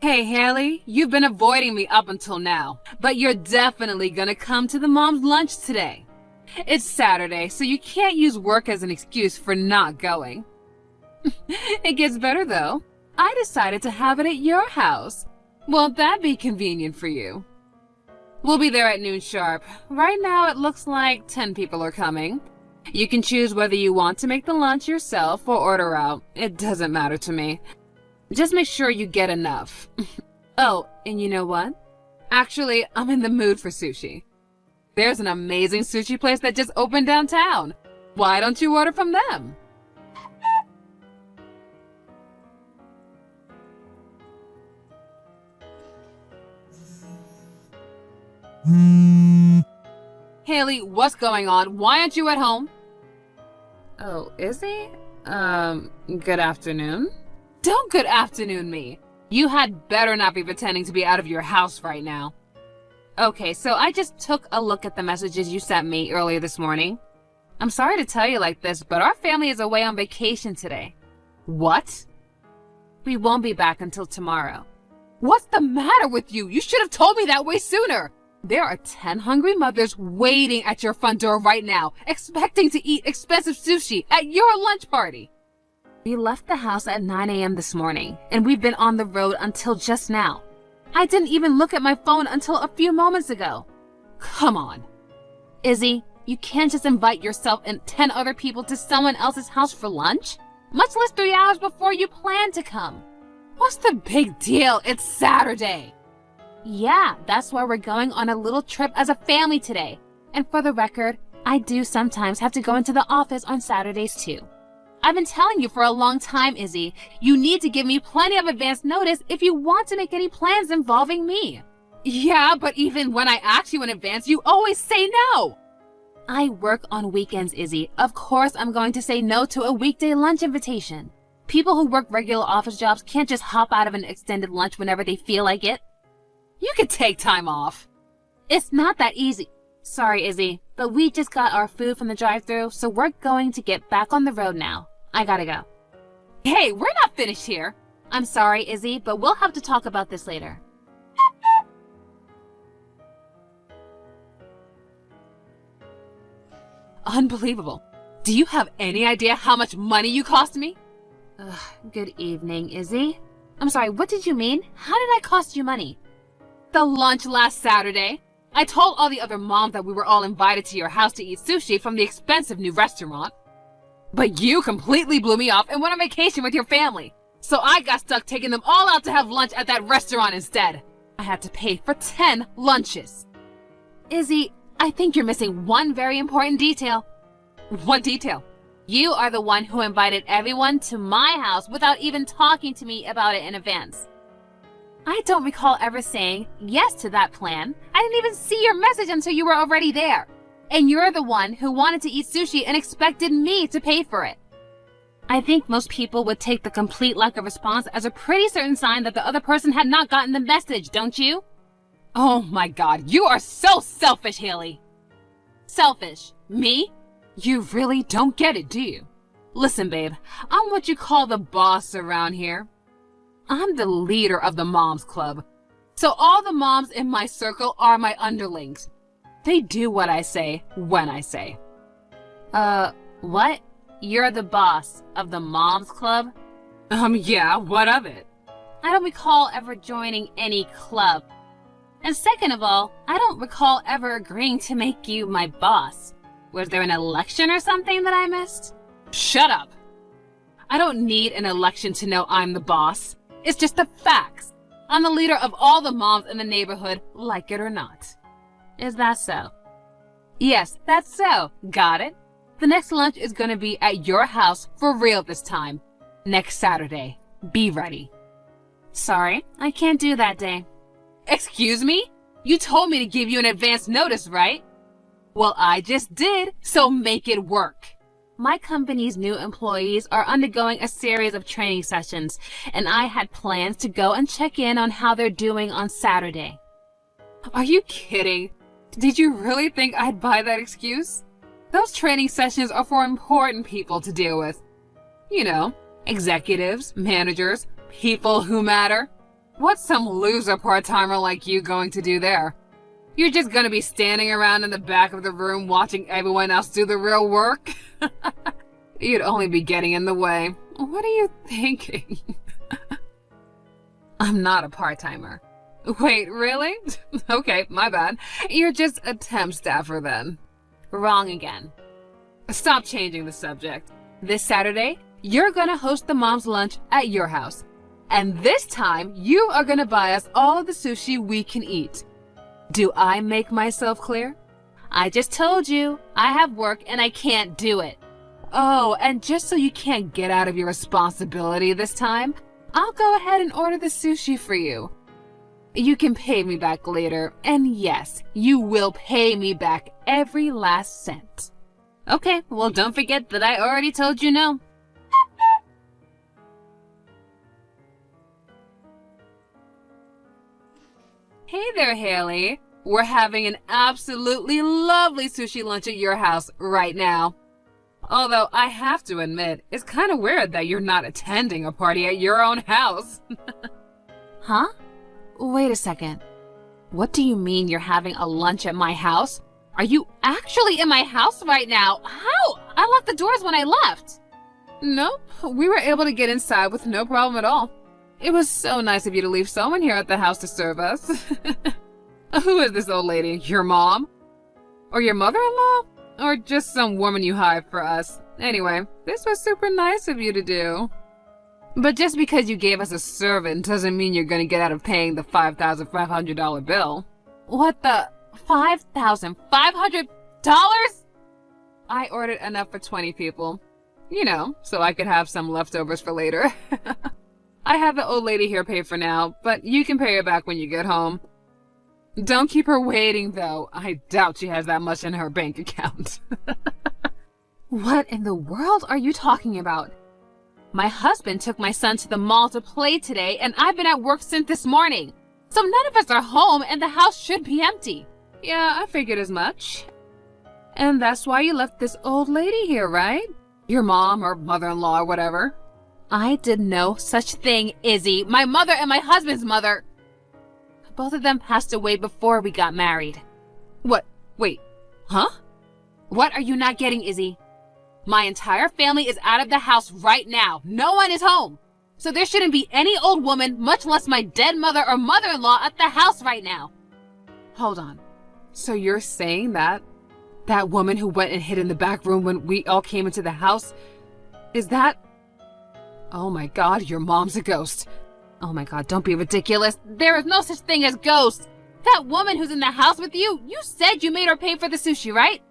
Hey, Haley, you've been avoiding me up until now, but you're definitely gonna come to the mom's lunch today. It's Saturday, so you can't use work as an excuse for not going. It gets better though. I decided to have it at your house. Won't that be convenient for you? We'll be there at noon sharp. Right now it looks like 10 people are coming. You can choose whether you want to make the lunch yourself or order out. It doesn't matter to me. Just make sure you get enough. Oh, and you know what? Actually, I'm in the mood for sushi. There's an amazing sushi place that just opened downtown. Why don't you order from them? Haley, what's going on? Why aren't you at home? Oh, is he? Good afternoon. Don't good afternoon me. You had better not be pretending to be out of your house right now. Okay, so I just took a look at the messages you sent me earlier this morning. I'm sorry to tell you like this, but our family is away on vacation today. What? We won't be back until tomorrow. What's the matter with you? You should have told me that way sooner. There are 10 hungry mothers waiting at your front door right now, expecting to eat expensive sushi at your lunch party. We left the house at 9 a.m. this morning, and we've been on the road until just now. I didn't even look at my phone until a few moments ago. Come on. Izzy, you can't just invite yourself and 10 other people to someone else's house for lunch, much less 3 hours before you plan to come. What's the big deal? It's Saturday. Yeah, that's why we're going on a little trip as a family today. And for the record, I do sometimes have to go into the office on Saturdays too. I've been telling you for a long time, Izzy, you need to give me plenty of advance notice if you want to make any plans involving me. Yeah, but even when I ask you in advance, you always say no. I work on weekends, Izzy. Of course I'm going to say no to a weekday lunch invitation. People who work regular office jobs can't just hop out of an extended lunch whenever they feel like it. You could take time off. It's not that easy. Sorry, Izzy, but we just got our food from the drive-thru, so we're going to get back on the road now. I gotta go. Hey, we're not finished here. I'm sorry, Izzy, but we'll have to talk about this later. Unbelievable. Do you have any idea how much money you cost me? Good evening, Izzy. I'm sorry, what did you mean? How did I cost you money? The lunch last Saturday. I told all the other moms that we were all invited to your house to eat sushi from the expensive new restaurant. But you completely blew me off and went on vacation with your family. So I got stuck taking them all out to have lunch at that restaurant instead. I had to pay for 10 lunches. Izzy, I think you're missing one very important detail. What detail? You are the one who invited everyone to my house without even talking to me about it in advance. I don't recall ever saying yes to that plan. I didn't even see your message until you were already there. And you're the one who wanted to eat sushi and expected me to pay for it. I think most people would take the complete lack of response as a pretty certain sign that the other person had not gotten the message, don't you? Oh my God, you are so selfish, Haley. Selfish? Me? You really don't get it, do you? Listen, babe, I'm what you call the boss around here. I'm the leader of the Moms Club. So all the moms in my circle are my underlings. They do what I say, when I say. What? You're the boss of the Moms Club? Yeah, what of it? I don't recall ever joining any club. And second of all, I don't recall ever agreeing to make you my boss. Was there an election or something that I missed? Shut up. I don't need an election to know I'm the boss. It's just the facts. I'm the leader of all the moms in the neighborhood, like it or not. Is that so? Yes, that's so. Got it? The next lunch is going to be at your house for real this time. Next Saturday. Be ready. Sorry, I can't do that day. Excuse me? You told me to give you an advance notice, right? Well, I just did, so make it work. My company's new employees are undergoing a series of training sessions, and I had plans to go and check in on how they're doing on Saturday. Are you kidding? Did you really think I'd buy that excuse? Those training sessions are for important people to deal with. You know, executives, managers, people who matter. What's some loser part-timer like you going to do there? You're just gonna be standing around in the back of the room watching everyone else do the real work? You'd only be getting in the way. What are you thinking? I'm not a part-timer. Wait, really? Okay, my bad. You're just a temp staffer then. Wrong again. Stop changing the subject. This Saturday, you're gonna host the mom's lunch at your house. And this time, you are gonna buy us all of the sushi we can eat. Do I make myself clear? I just told you, I have work and I can't do it. Oh, and just so you can't get out of your responsibility this time, I'll go ahead and order the sushi for you. You can pay me back later, and yes, you will pay me back every last cent. Okay, well don't forget that I already told you no. Hey there, Haley. We're having an absolutely lovely sushi lunch at your house right now. Although I have to admit, it's kind of weird that you're not attending a party at your own house. Huh? Wait a second. What do you mean you're having a lunch at my house? Are you actually in my house right now? How? I locked the doors when I left. Nope, we were able to get inside with no problem at all. It was so nice of you to leave someone here at the house to serve us. Who is this old lady? Your mom? Or your mother-in-law? Or just some woman you hired for us? Anyway, this was super nice of you to do. But just because you gave us a servant doesn't mean you're gonna get out of paying the $5,500 bill. What the? $5,500? I ordered enough for 20 people. You know, so I could have some leftovers for later. I have the old lady here pay for now, but you can pay her back when you get home. Don't keep her waiting, though. I doubt she has that much in her bank account. What in the world are you talking about? My husband took my son to the mall to play today, and I've been at work since this morning. So none of us are home, and the house should be empty. Yeah, I figured as much. And that's why you left this old lady here, right? Your mom or mother-in-law or whatever. I did no such thing, Izzy. My mother and my husband's mother. Both of them passed away before we got married. What? Wait. Huh? What are you not getting, Izzy? My entire family is out of the house right now. No one is home. So there shouldn't be any old woman, much less my dead mother or mother-in-law at the house right now. Hold on. So you're saying that woman who went and hid in the back room when we all came into the house, is that... Oh my God, your mom's a ghost. Oh my God, don't be ridiculous. There is no such thing as ghosts. That woman who's in the house with you, you said you made her pay for the sushi, right?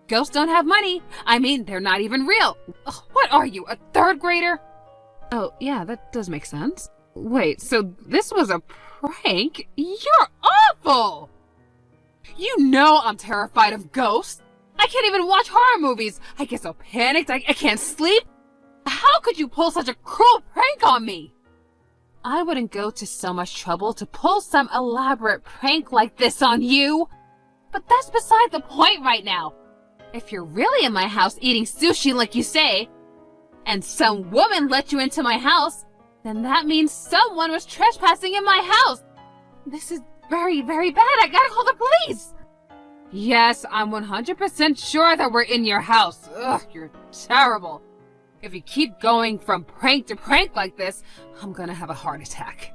Ghosts don't have money. I mean, they're not even real. Ugh, what are you, a third grader? Oh, yeah, that does make sense. Wait, so this was a prank? You're awful! You know I'm terrified of ghosts. I can't even watch horror movies. I get so panicked I can't sleep. How could you pull such a cruel prank on me? I wouldn't go to so much trouble to pull some elaborate prank like this on you. But that's beside the point right now. If you're really in my house eating sushi like you say, and some woman let you into my house, then that means someone was trespassing in my house. This is very, very bad. I gotta call the police. Yes, I'm 100% sure that we're in your house. Ugh, you're terrible. If you keep going from prank to prank like this, I'm gonna have a heart attack.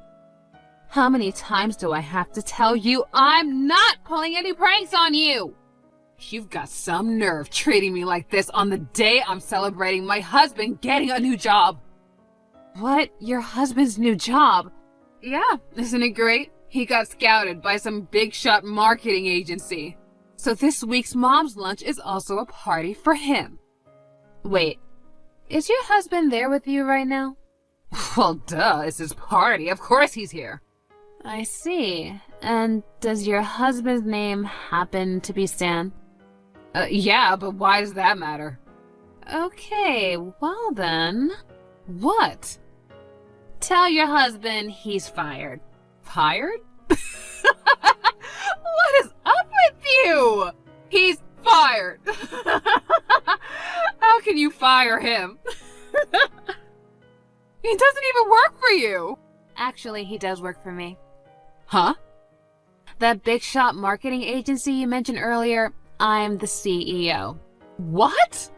How many times do I have to tell you I'm not pulling any pranks on you? You've got some nerve treating me like this on the day I'm celebrating my husband getting a new job. What? Your husband's new job? Yeah, isn't it great? He got scouted by some big shot marketing agency. So this week's mom's lunch is also a party for him. Wait, is your husband there with you right now? Well, duh, it's his party. Of course he's here. I see. And does your husband's name happen to be Stan? Yeah, but why does that matter? Okay, well then. What? Tell your husband he's fired. Fired? What is up with you? He's fired. How can you fire him? He doesn't even work for you. Actually, he does work for me. Huh? That big shot marketing agency you mentioned earlier, I'm the CEO. What?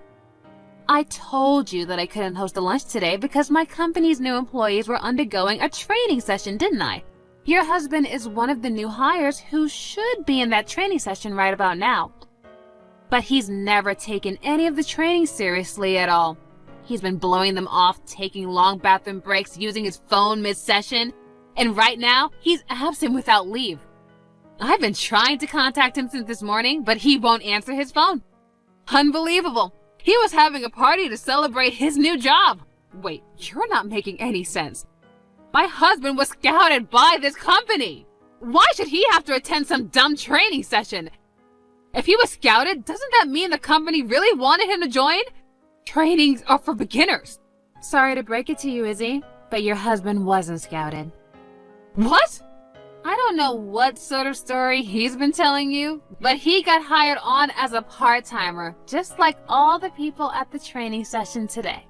I told you that I couldn't host a lunch today because my company's new employees were undergoing a training session, didn't I? Your husband is one of the new hires who should be in that training session right about now. But he's never taken any of the training seriously at all. He's been blowing them off, taking long bathroom breaks, using his phone mid-session, and right now, he's absent without leave. I've been trying to contact him since this morning, but he won't answer his phone. Unbelievable. He was having a party to celebrate his new job. Wait, you're not making any sense. My husband was scouted by this company. Why should he have to attend some dumb training session? If he was scouted, doesn't that mean the company really wanted him to join? Trainings are for beginners. Sorry to break it to you, Izzy, but your husband wasn't scouted. What? I don't know what sort of story he's been telling you, but he got hired on as a part-timer, just like all the people at the training session today.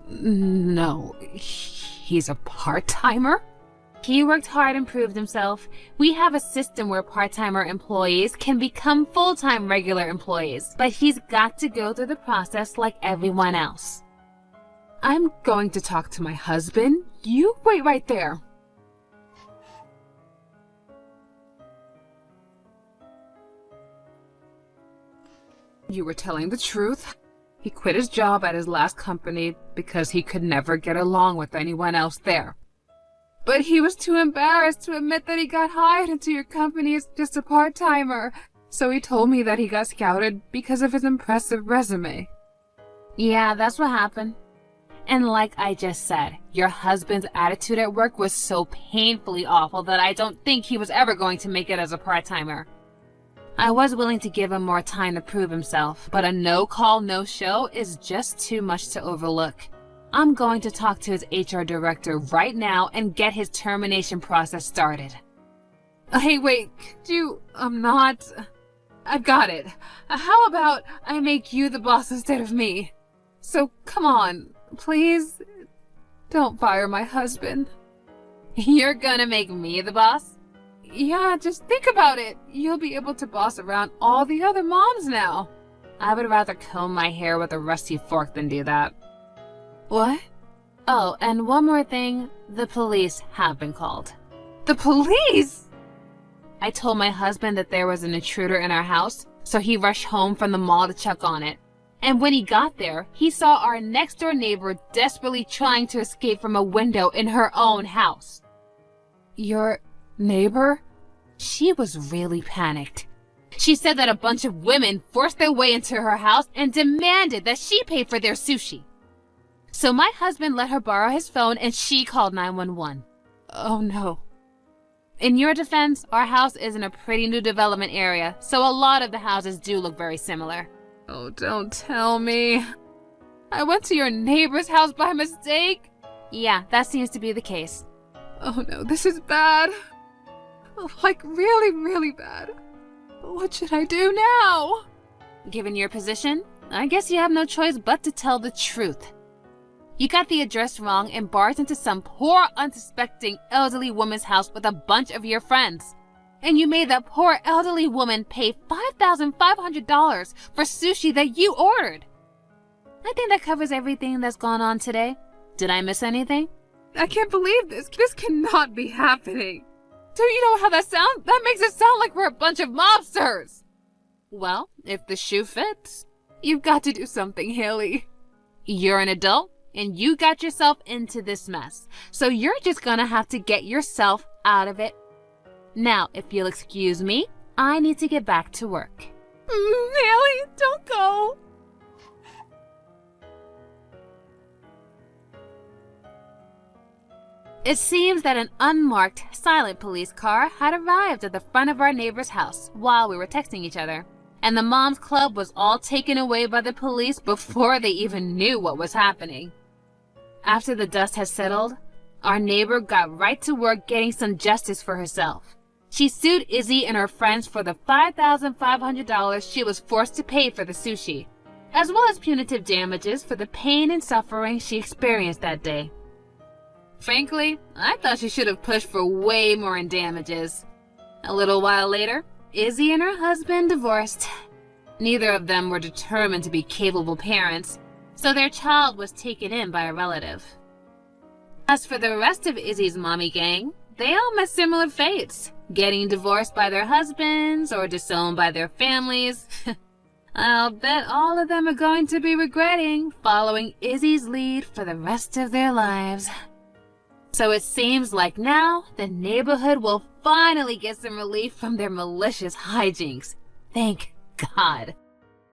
No, he's a part-timer? He worked hard and proved himself. We have a system where part-timer employees can become full-time regular employees, but he's got to go through the process like everyone else. I'm going to talk to my husband. You wait right there. You were telling the truth. He quit his job at his last company because he could never get along with anyone else there. But he was too embarrassed to admit that he got hired into your company as just a part-timer, so he told me that he got scouted because of his impressive resume. Yeah, that's what happened. And like I just said, your husband's attitude at work was so painfully awful that I don't think he was ever going to make it as a part-timer. I was willing to give him more time to prove himself, but a no-call, no-show is just too much to overlook. I'm going to talk to his HR director right now and get his termination process started. Hey, wait, I've got it. How about I make you the boss instead of me? So come on, please, don't fire my husband. You're gonna make me the boss? Yeah, just think about it. You'll be able to boss around all the other moms now. I would rather comb my hair with a rusty fork than do that. What? Oh, and one more thing. The police have been called. The police? I told my husband that there was an intruder in our house, so he rushed home from the mall to check on it. And when he got there, he saw our next-door neighbor desperately trying to escape from a window in her own house. Your neighbor? She was really panicked. She said that a bunch of women forced their way into her house and demanded that she pay for their sushi. So my husband let her borrow his phone and she called 911. Oh no. In your defense, our house is in a pretty new development area, so a lot of the houses do look very similar. Oh, don't tell me. I went to your neighbor's house by mistake? Yeah, that seems to be the case. Oh no, this is bad. Like really, really bad. What should I do now? Given your position, I guess you have no choice but to tell the truth. You got the address wrong and barged into some poor, unsuspecting elderly woman's house with a bunch of your friends. And you made that poor elderly woman pay $5,500 for sushi that you ordered. I think that covers everything that's gone on today. Did I miss anything? I can't believe this. This cannot be happening. Do you know how that sounds? That makes it sound like we're a bunch of mobsters. Well, if the shoe fits, you've got to do something, Haley. You're an adult, and you got yourself into this mess. So you're just gonna have to get yourself out of it. Now, if you'll excuse me, I need to get back to work. Haley, don't go. It seems that an unmarked, silent police car had arrived at the front of our neighbor's house while we were texting each other, and the Moms Club was all taken away by the police before they even knew what was happening. After the dust had settled, our neighbor got right to work getting some justice for herself. She sued Izzy and her friends for the $5,500 she was forced to pay for the sushi, as well as punitive damages for the pain and suffering she experienced that day. Frankly, I thought she should have pushed for way more in damages. A little while later, Izzy and her husband divorced. Neither of them were determined to be capable parents, so their child was taken in by a relative. As for the rest of Izzy's mommy gang, they all met similar fates, getting divorced by their husbands or disowned by their families. I'll bet all of them are going to be regretting following Izzy's lead for the rest of their lives. So it seems like now the neighborhood will finally get some relief from their malicious hijinks. Thank God.